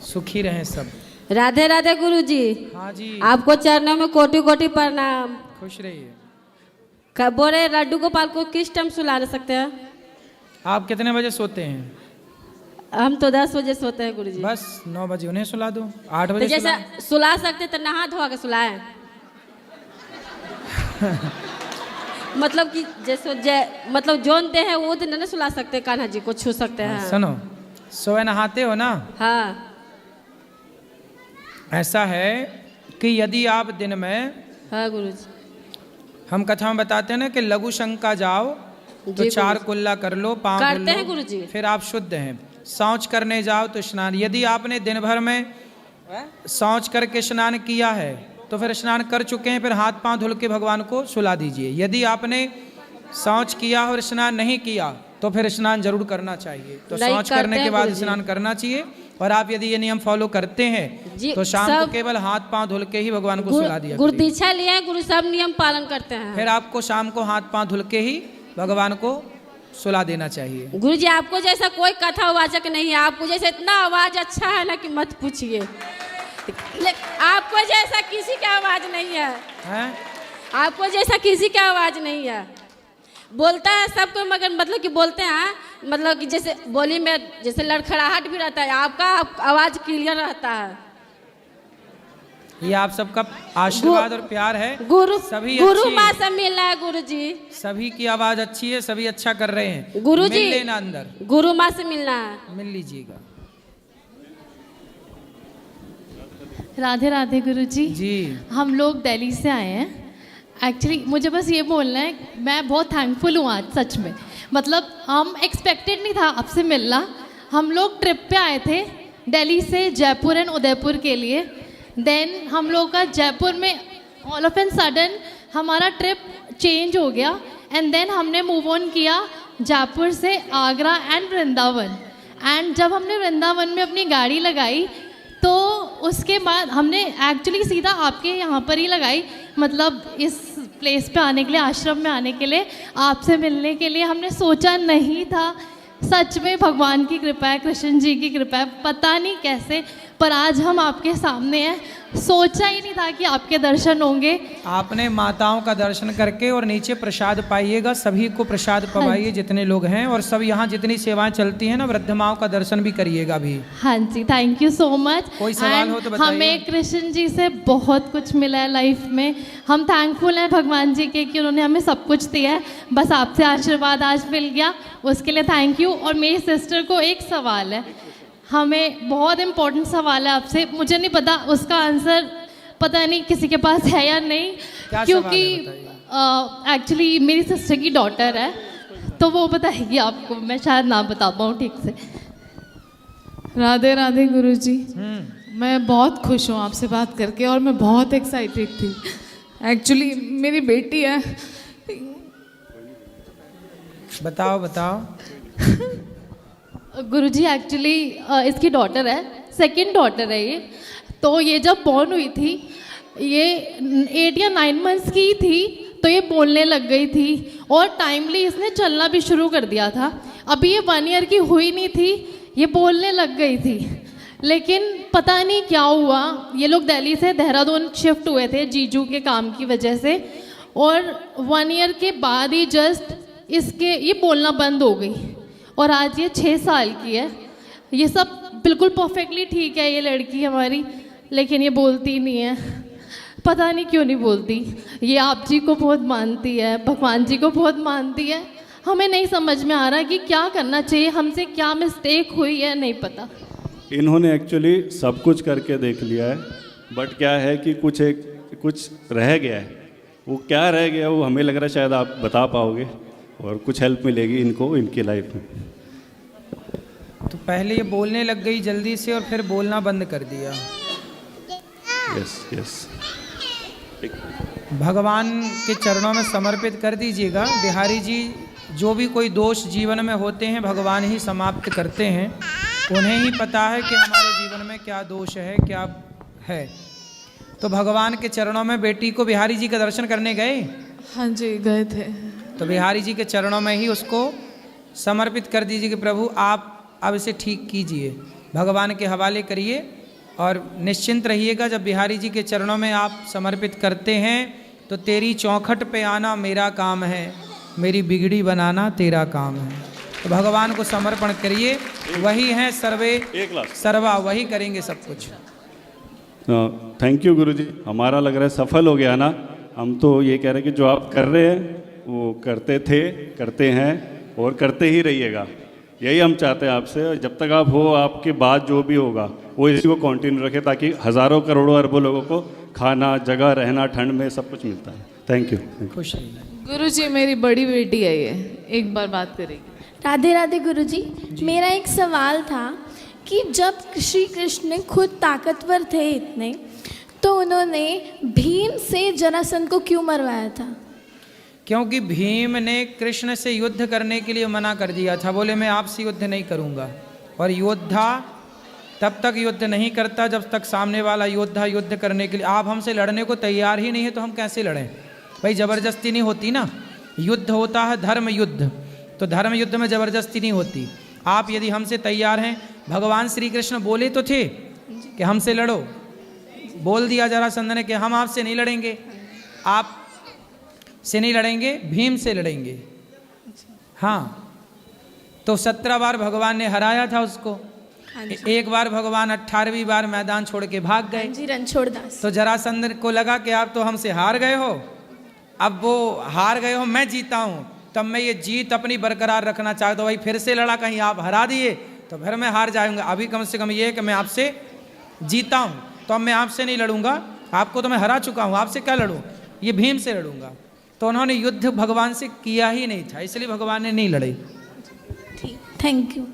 सुखी रहें सब। राधे राधे गुरु जी। हाँ जी, आपको चरणों में कोटि कोटि प्रणाम। खुश रहिए। बोले लड्डू गोपाल को किस टाइम सुला सकते हैं? आप कितने बजे सोते हैं? हम तो 10 बजे सोते हैं गुरु जी। बस 9 बजे उन्हें सुला दो, 8 तो बजे जैसे सुला। सुला सकते तो नहा धोआ के सुलाए। मतलब कि जैसे मतलब जोनते हैं वो दिन नहीं सुला सकते, कान्हा जी को छू सकते हैं। सुनो, सुबह नहाते हो ना? हाँ। ऐसा है कि यदि आप दिन में, हाँ गुरु जी। हम कथा में बताते हैं ना कि लघु शंका जाओ तो 4 कुल्ला कर लो, 5 करते हैं गुरु जी। फिर आप शुद्ध हैं। शौच करने जाओ तो स्नान, यदि आपने दिन भर में शौच करके स्नान किया है तो फिर स्नान कर चुके हैं, फिर हाथ पांव धुल के भगवान को सुला दीजिए। यदि आपने शौच किया और स्नान नहीं किया तो फिर स्नान जरूर करना चाहिए। तो शौच करने के बाद स्नान करना चाहिए। और आप यदि ये नियम फॉलो करते हैं तो शाम को केवल हाथ पांव धुल के ही भगवान को सुला दिया। गुरु दीक्षा लिए हैं, गुरु सब नियम पालन करते हैं। फिर आपको शाम को हाथ पांव धुल के ही भगवान को सुला देना चाहिए। गुरु जी आपको जैसा कोई कथा वाचक नहीं है, आपको जैसे इतना आवाज अच्छा है ना कि मत पूछिए। आपको जैसा किसी का आवाज नहीं है, आपको जैसा किसी का आवाज नहीं है। बोलता है सबको, मगर मतलब कि बोलते हैं मतलब कि जैसे बोली में जैसे लड़खड़ाहट भी रहता है, आपका आवाज क्लियर रहता है। ये आप सबका आशीर्वाद और प्यार है। गुरु सभी गुरु माँ से मिलना है गुरु जी। सभी की आवाज अच्छी है, सभी अच्छा कर रहे हैं। गुरु जी मिल लेना अंदर, गुरु माँ से मिलना है, मिल लीजिएगा। राधे राधे गुरु जी। जी हम लोग दिल्ली से आए हैं। एक्चुअली मुझे बस ये बोलना है, मैं बहुत थैंकफुल हूँ आज सच में। मतलब हम एक्सपेक्टेड नहीं था आपसे मिलना। हम लोग ट्रिप पे आए थे दिल्ली से जयपुर एंड उदयपुर के लिए। देन हम लोग का जयपुर में ऑल ऑफ एंड सडन हमारा ट्रिप चेंज हो गया। एंड देन हमने मूव ऑन किया जयपुर से आगरा एंड वृंदावन। एंड जब हमने वृंदावन में अपनी गाड़ी लगाई तो उसके बाद हमने एक्चुअली सीधा आपके यहाँ पर ही लगाई। मतलब इस प्लेस पे आने के लिए, आश्रम में आने के लिए, आपसे मिलने के लिए हमने सोचा नहीं था। सच में भगवान की कृपा है, कृष्ण जी की कृपा है, पता नहीं कैसे, पर आज हम आपके सामने हैं। सोचा ही नहीं था कि आपके दर्शन होंगे। आपने माताओं का दर्शन करके और नीचे प्रसाद पाइएगा, सभी को प्रसाद पवाइए जितने लोग हैं। और सब यहाँ जितनी सेवाएं चलती हैं ना, वृद्ध माओं का दर्शन भी करिएगा भी। हाँ जी, थैंक यू सो मच। कोई सवाल हो तो बताइए। हमें कृष्ण जी से बहुत कुछ मिला है लाइफ में। हम थैंकफुल हैं भगवान जी के कि उन्होंने हमें सब कुछ दिया है। बस आपसे आशीर्वाद आज मिल गया, उसके लिए थैंक यू। और मेरी सिस्टर को एक सवाल है, हमें बहुत इम्पोर्टेंट सवाल है आपसे। मुझे नहीं पता उसका आंसर, पता नहीं किसी के पास है या नहीं, क्योंकि एक्चुअली मेरी सिस्टर की डॉटर है, तो वो बताएगी आपको। मैं शायद ना बता पाऊँ ठीक से। राधे राधे गुरुजी। मैं बहुत खुश हूँ आपसे बात करके, और मैं बहुत एक्साइटेड थी। एक्चुअली मेरी बेटी है। बताओ बताओ। गुरुजी एक्चुअली इसकी डॉटर है, सेकंड डॉटर है ये। तो ये जब बॉर्न हुई थी, ये 8 या 9 मंथ्स की थी, तो ये बोलने लग गई थी और टाइमली इसने चलना भी शुरू कर दिया था। अभी ये 1 ईयर की हुई नहीं थी, ये बोलने लग गई थी। लेकिन पता नहीं क्या हुआ, ये लोग दिल्ली से देहरादून शिफ्ट हुए थे जीजू के काम की वजह से, और 1 ईयर के बाद ही जस्ट इसके ये बोलना बंद हो गई। और आज ये 6 साल की है। ये सब बिल्कुल परफेक्टली ठीक है ये लड़की हमारी, लेकिन ये बोलती नहीं है। पता नहीं क्यों नहीं बोलती। ये आप जी को बहुत मानती है, भगवान जी को बहुत मानती है। हमें नहीं समझ में आ रहा कि क्या करना चाहिए, हमसे क्या मिस्टेक हुई है, नहीं पता। इन्होंने एक्चुअली सब कुछ करके देख लिया है, बट क्या है कि कुछ रह गया है। वो क्या रह गया वो हमें लग रहा है शायद आप बता पाओगे और कुछ हेल्प मिलेगी इनको इनकी लाइफ में। तो पहले ये बोलने लग गई जल्दी से और फिर बोलना बंद कर दिया। Yes yes. भगवान के चरणों में समर्पित कर दीजिएगा। बिहारी जी, जो भी कोई दोष जीवन में होते हैं भगवान ही समाप्त करते हैं। उन्हें ही पता है कि हमारे जीवन में क्या दोष है, क्या है। तो भगवान के चरणों में बेटी को बिहारी जी का दर्शन करने गए। हाँ जी, गए थे। तो बिहारी जी के चरणों में ही उसको समर्पित कर दीजिए कि प्रभु आप अब इसे ठीक कीजिए। भगवान के हवाले करिए और निश्चिंत रहिएगा। जब बिहारी जी के चरणों में आप समर्पित करते हैं तो तेरी चौखट पे आना मेरा काम है, मेरी बिगड़ी बनाना तेरा काम है। तो भगवान को समर्पण करिए, वही हैं सर्वे सर्वा, वही करेंगे सब कुछ। थैंक यू गुरुजी, हमारा लग रहा है सफल हो गया ना। हम तो ये कह रहे हैं कि जो आप कर रहे हैं वो करते थे, करते हैं और करते ही रहिएगा। यही हम चाहते हैं आपसे। जब तक आप हो, आपके बाद जो भी होगा वो इसी को कंटिन्यू रखें, ताकि हज़ारों करोड़ों अरबों लोगों को खाना, जगह, रहना, ठंड में सब कुछ मिलता है। Thank you. खुश रहिए। गुरुजी मेरी बड़ी बेटी है ये, एक बार बात करेगी। राधे राधे गुरुजी, मेरा एक सवाल था कि जब श्री कृष्ण खुद ताकतवर थे इतने, तो उन्होंने भीम से जरासंध को क्यों मरवाया था? क्योंकि भीम ने कृष्ण से युद्ध करने के लिए मना कर दिया था, बोले मैं आपसे युद्ध नहीं करूंगा। और योद्धा तब तक युद्ध नहीं करता जब तक सामने वाला योद्धा युद्ध करने के लिए, आप हमसे लड़ने को तैयार ही नहीं है तो हम कैसे लड़ें भाई? जबरदस्ती नहीं होती ना, युद्ध होता है धर्म युद्ध, तो धर्म युद्ध में जबरदस्ती नहीं होती। आप यदि हमसे तैयार हैं, भगवान श्री कृष्ण बोले तो थे कि हमसे लड़ो, बोल दिया जरासंध ने कि हम आपसे नहीं लड़ेंगे, आप से नहीं लड़ेंगे, भीम से लड़ेंगे। हाँ, तो 17 बार भगवान ने हराया था उसको। एक बार भगवान 18वीं बार मैदान छोड़ के भाग गए। जी, रणछोड़दास। तो जरासंध को लगा कि आप तो हमसे हार गए हो, अब वो हार गए हो, मैं जीता हूँ, तब मैं ये जीत अपनी बरकरार रखना चाहता हूँ। भाई फिर से लड़ा, कहीं आप हरा दिए तो फिर मैं हार जाऊंगा। अभी कम से कम ये है कि मैं आपसे जीता हूँ, तो अब मैं आपसे नहीं लड़ूंगा, आपको तो मैं हरा चुका हूँ, आपसे क्या लड़ूँ, ये भीम से लड़ूंगा। तो उन्होंने युद्ध भगवान से किया ही नहीं था, इसलिए भगवान ने नहीं लड़े। ठीक, थैंक यू।